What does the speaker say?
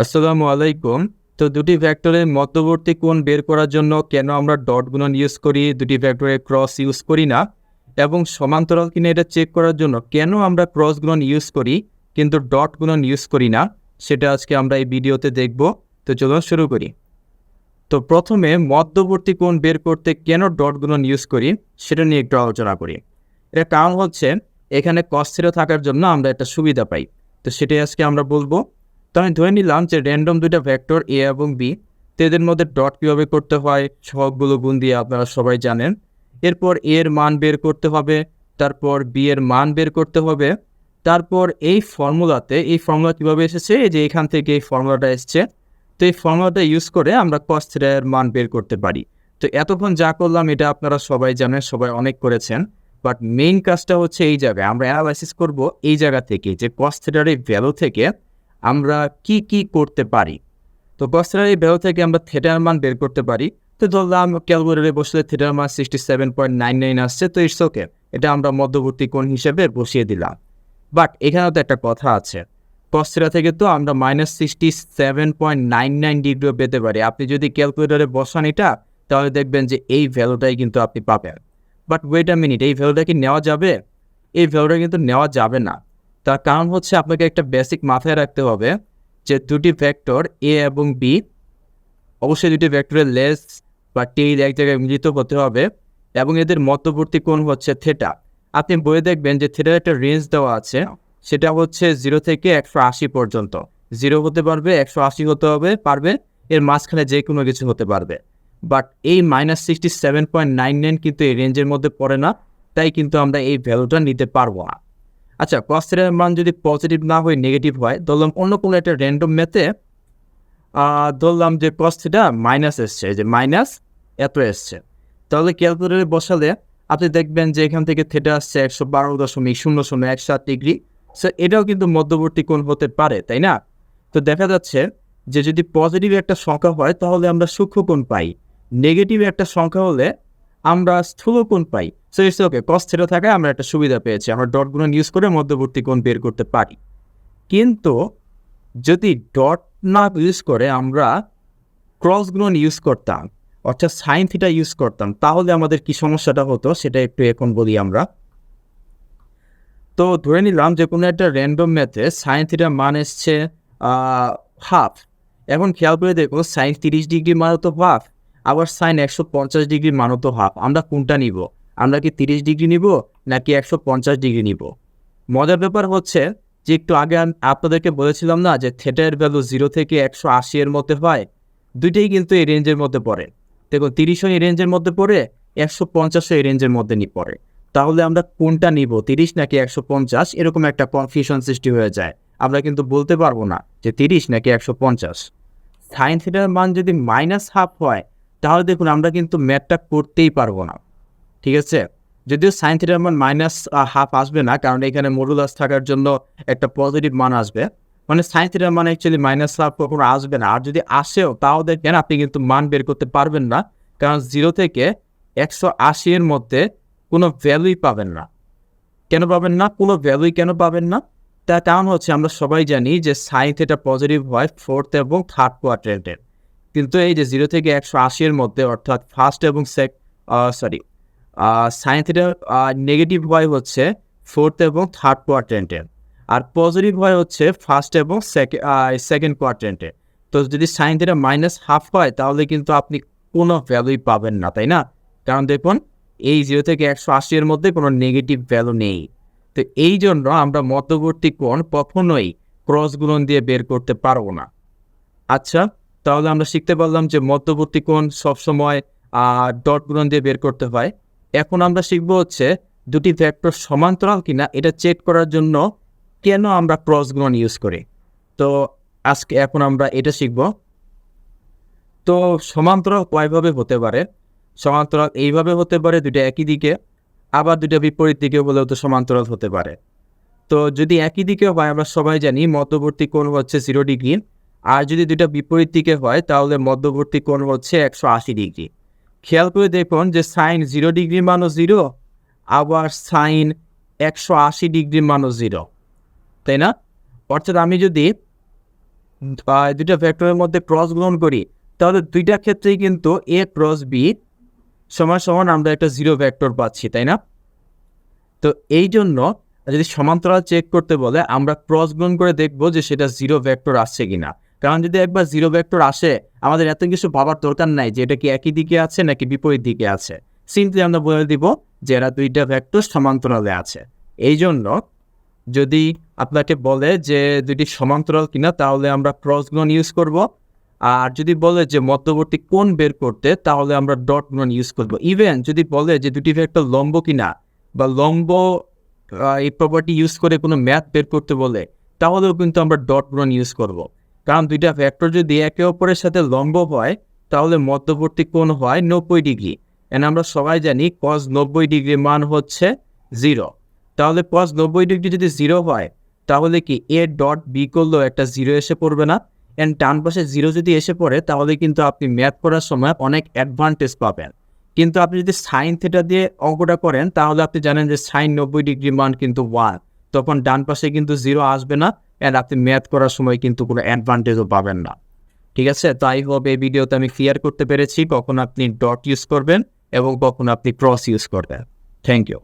আসসালামু আলাইকুম। তো দুটি ভেক্টরের মধ্যবর্তী কোণ বের করার জন্য কেন আমরা ডট গুণন ইউজ করি, দুটি ভেক্টরের ক্রস ইউজ করি না, এবং সমান্তরাল কিনা এটা চেক করার জন্য কেন আমরা ক্রস গুণন ইউজ করি কিন্তু ডট গুণন ইউজ করি না, সেটা আজকে আমরা এই ভিডিওতে দেখব। তো চলুন শুরু করি। তো প্রথমে মধ্যবর্তী কোণ বের করতে কেন ডট গুণন ইউজ করি সেটা নিয়ে একটু আলোচনা করি। এর কারণ হচ্ছে এখানে cos থিটা থাকার জন্য আমরা একটা সুবিধা পাই। তো সেটাই আজকে আমরা বলবো। তো আমি ধরে নিলাম যে র্যান্ডম দুইটা ভেক্টর এ এবং বি, তো এদের মধ্যে ডট কীভাবে করতে হয় সবগুলো গুণ দিয়ে আপনারা সবাই জানেন। এরপর এ এর মান বের করতে হবে, তারপর বি এর মান বের করতে হবে, তারপর এই ফর্মুলা কীভাবে এসেছে, এই যে এখান থেকে এই ফর্মুলাটা এসছে। তো এই ফর্মুলাটা ইউজ করে আমরা cos থিটা এর মান বের করতে পারি। তো এতক্ষণ যা করলাম এটা আপনারা সবাই জানেন, সবাই অনেক করেছেন। বাট মেইন কাজটা হচ্ছে এই জায়গায় আমরা অ্যানালাইসিস করব, এই জায়গা থেকে যে cos থিটার এই ভ্যালু থেকে আমরা কি করতে পারি। তো cos থিটার এই ভ্যালু থেকে আমরা থিটার মান বের করতে পারি। তো ধরলাম ক্যালকুলেটরে বসলে থিটার মান 67.99 আসছে, তো ইটস ওকে, এটা আমরা মধ্যবর্তী কোণ হিসেবে বসিয়ে দিলাম। বাট এখানেও তো একটা কথা আছে, cos থিটা থেকে তো আমরা -67.99 ডিগ্রিও পেতে পারি। আপনি যদি ক্যালকুলেটরে বসান এটা, তাহলে দেখবেন যে এই ভ্যালুটাই কিন্তু আপনি পাবেন। বাট ওয়েট আ মিনিট, এই ভ্যালুটা কি নেওয়া যাবে? এই ভ্যালুটা কিন্তু নেওয়া যাবে না। তার কারণ হচ্ছে আপনাকে একটা বেসিক মাথায় রাখতে হবে যে দুটি ভেক্টর এ এবং বি, অবশ্যই দুটি ভেক্টরের লেস বা টেইল এক জায়গায় মিলিত হতে হবে, এবং এদের মধ্যবর্তী কোণ হচ্ছে থিটা। আপনি বইয়ে দেখবেন যে থিটার একটা রেঞ্জ দেওয়া আছে, সেটা হচ্ছে 0 থেকে 180 পর্যন্ত। 0 হতে পারবে, 180 হতে পারবে, এর মাঝখানে যে কোনো কিছু হতে পারবে। বাট এই -67.99 কিন্তু এই রেঞ্জের মধ্যে পড়ে না, তাই কিন্তু আমরা এই ভ্যালুটা নিতে পারবো না। আচ্ছা, cos থিটার মান যদি পজিটিভ না হয়ে নেগেটিভ হয়, ধরলাম অন্য কোনো একটা র্যান্ডম ম্যাথে ধরলাম যে cos থিটা মাইনাস এসছে, যে মাইনাস এত এসছে, তাহলে ক্যালকুলেটরে বসালে আপনি দেখবেন যে এখান থেকে থিটা আসছে 112.0017 ডিগ্রি। সো এটাও কিন্তু মধ্যবর্তী কোণ হতে পারে, তাই না? তো দেখা যাচ্ছে যে যদি পজিটিভ একটা সংখ্যা হয় তাহলে আমরা সূক্ষ্মকোণ পাই, নেগেটিভ একটা সংখ্যা হলে আমরা স্থূলকোণ পাই। So it's okay, cos theta থাকায় আমরা একটা সুবিধা পেয়েছি, আমরা ডট গুণন ইউজ করে মধ্যবর্তী কোণ বের করতে পারি। কিন্তু যদি ডট না ইউজ করে আমরা ক্রস গুণন ইউজ করতাম, অর্থাৎ সাইন থিটা ইউজ করতাম, তাহলে আমাদের কি সমস্যাটা হতো সেটা একটু এখন বলি আমরা। তো ধরে নিলাম যে কোনো একটা র্যান্ডম ম্যাথে সাইন থিটার মান এসছে হাফ। এখন খেয়াল করে দেখো, সাইন 30 ডিগ্রি মানও তো হাফ, আবার সাইন 150 ডিগ্রি মানও তো হাফ। আমরা কোনটা নিব? আমরা কি 30 ডিগ্রি নিব নাকি 150 ডিগ্রি নিব? মজার ব্যাপার হচ্ছে যে একটু আগে আপনাদেরকে বলেছিলাম না যে থিটার ভ্যালু 0 থেকে 180 এর মধ্যে হয়, দুইটাই কিন্তু এই রেঞ্জের মধ্যে পড়ে। দেখুন 30ও এই রেঞ্জের মধ্যে পড়ে, 150ও এই রেঞ্জের মধ্যে পড়ে। তাহলে আমরা কোনটা নিব, 30 নাকি 150? এরকম একটা কনফিউশন সৃষ্টি হয়ে যায়। আমরা কিন্তু বলতে পারবো না যে 30 নাকি 150। সাইন থিটার মান যদি -হাফ হয়, তাহলে দেখুন আমরা কিন্তু ম্যাথটা করতেই পারবো না, ঠিক আছে? যদিও সাইন থিটার মান হাফ আসবে না, কারণ এখানে মডুলাস থাকার জন্য একটা পজিটিভ মান আসবে। মানে সাইন থিটার মান অ্যাকচুয়ালি হাফ কখনো আসবে না। আর যদি আসেও, তাও দেখেন আপনি কিন্তু মান বের করতে পারবেন না, কারণ 0 থেকে 180 এর মধ্যে কোনো ভ্যালুই পাবেন না। কেন পাবেন না? কোনো ভ্যালুই কেন পাবেন না? তার কারণ হচ্ছে আমরা সবাই জানি যে সাইন থিটা পজিটিভ হয় ফোর্থ এবং থার্ড কোয়াড্রেন্টে। কিন্তু এই যে 0 থেকে 180 এর মধ্যে, অর্থাৎ ফার্স্ট এবং সাইন থিটা নেগেটিভ হয় হচ্ছে ফোর্থ এবং থার্ড কোয়াড্রেন্টে, আর পজিটিভ হয় হচ্ছে ফার্স্ট এবং সেকেন্ড কোয়াড্রেন্টে। তো যদি সাইন থিটা -হাফ হয়, তাহলে কিন্তু আপনি কোনো ভ্যালুই পাবেন না, তাই না? কারণ দেখুন এই 0 থেকে 180 এর মধ্যে কোনো নেগেটিভ ভ্যালু নেই। তো এই জন্য আমরা মধ্যবর্তী কোণ কখনোই ক্রস গুণন দিয়ে বের করতে পারবো না। আচ্ছা, তাহলে আমরা শিখতে পারলাম যে মধ্যবর্তী কোণ সবসময় ডট গুণন দিয়ে বের করতে হয়। এখন আমরা শিখবো হচ্ছে দুটি ভেক্টর সমান্তরাল কিনা এটা চেক করার জন্য কেন আমরা ক্রস গুণন ইউজ করি। তো এখন আমরা এটা শিখব। তো সমান্তরাল কয়ভাবে হতে পারে? সমান্তরাল এইভাবে হতে পারে, দুটো একই দিকে, আবার দুটো বিপরীত দিকে হলেও তো সমান্তরাল হতে পারে। তো যদি একই দিকে হয়, আমরা সবাই জানি মধ্যবর্তী কোণ হচ্ছে 0 ডিগ্রি, আর যদি দুটো বিপরীত দিকে হয় তাহলে মধ্যবর্তী কোণ হচ্ছে 180 ডিগ্রি। খেয়াল করে দেখুন যে সাইন 0 ডিগ্রি মানও 0, আবার সাইন 180 ডিগ্রি মানও 0, তাই না? অর্থাৎ আমি যদি দুইটা ভেক্টরের মধ্যে ক্রস গুণন করি, তাহলে দুইটা ক্ষেত্রেই কিন্তু এ ক্রস বি সমান সমান আমরা একটা জিরো ভেক্টর পাচ্ছি, তাই না? তো এই জন্য যদি সমান্তরাল চেক করতে বলে আমরা ক্রস গুণ করে দেখব যে সেটা জিরো ভেক্টর আসছে কিনা। কারণ যদি একবার জিরো ভেক্টর আসে, আমাদের এত কিছু ভাবার দরকার নাই যে এটা কি একই দিকে আছে নাকি বিপরীত দিকে আছে। সিম্পলি আমরা বলে দিব যে এরা দুইটা ভেক্টর সমান্তরালে আছে। এই জন্য যদি আপনাকে বলে যে দুইটি সমান্তরাল কিনা, তাহলে আমরা ক্রস গুণ ইউজ করব। আর যদি বলে যে মধ্যবর্তী কোণ বের করতে, তাহলে আমরা ডট গুণ ইউজ করব। ইভেন যদি বলে যে দুটি ভেক্টর লম্ব কিনা বা লম্ব এই প্রপার্টি ইউজ করে কোনো ম্যাথ বের করতে বলে, তাহলেও কিন্তু আমরা ডট গুণ ইউজ করব। কারণ দুইটা ভেক্টর যদি একে অপরের সাথে লম্ব হয়, তাহলে মধ্যবর্তী কোণ হয় 90 ডিগ্রি। এন্ড আমরা সবাই জানি cos 90 ডিগ্রি মান হচ্ছে 0। তাহলে cos 90 ডিগ্রি যদি 0 হয়, তাহলে কি এ ডট বি করলেও একটা 0 এসে পড়বে না? এন্ড ডান পাশে 0 যদি এসে পড়ে, তাহলে কিন্তু আপনি ম্যাথ করার সময় অনেক অ্যাডভান্টেজ পাবেন। কিন্তু আপনি যদি সাইন থিটা দিয়ে অঙ্কটা করেন, তাহলে আপনি জানেন যে সাইন 90 ডিগ্রি মান কিন্তু 1, তখন ডান পাশে কিন্তু 0 আসবে না, অ্যান্ড আপনি ম্যাথ করার সময় কিন্তু কোনো অ্যাডভান্টেজও পাবেন না। ঠিক আছে? তো আই হোপ এই ভিডিওতে আমি ক্লিয়ার করতে পেরেছি কখন আপনি ডট ইউজ করবেন এবং কখন আপনি ক্রস ইউজ করবেন। Thank you.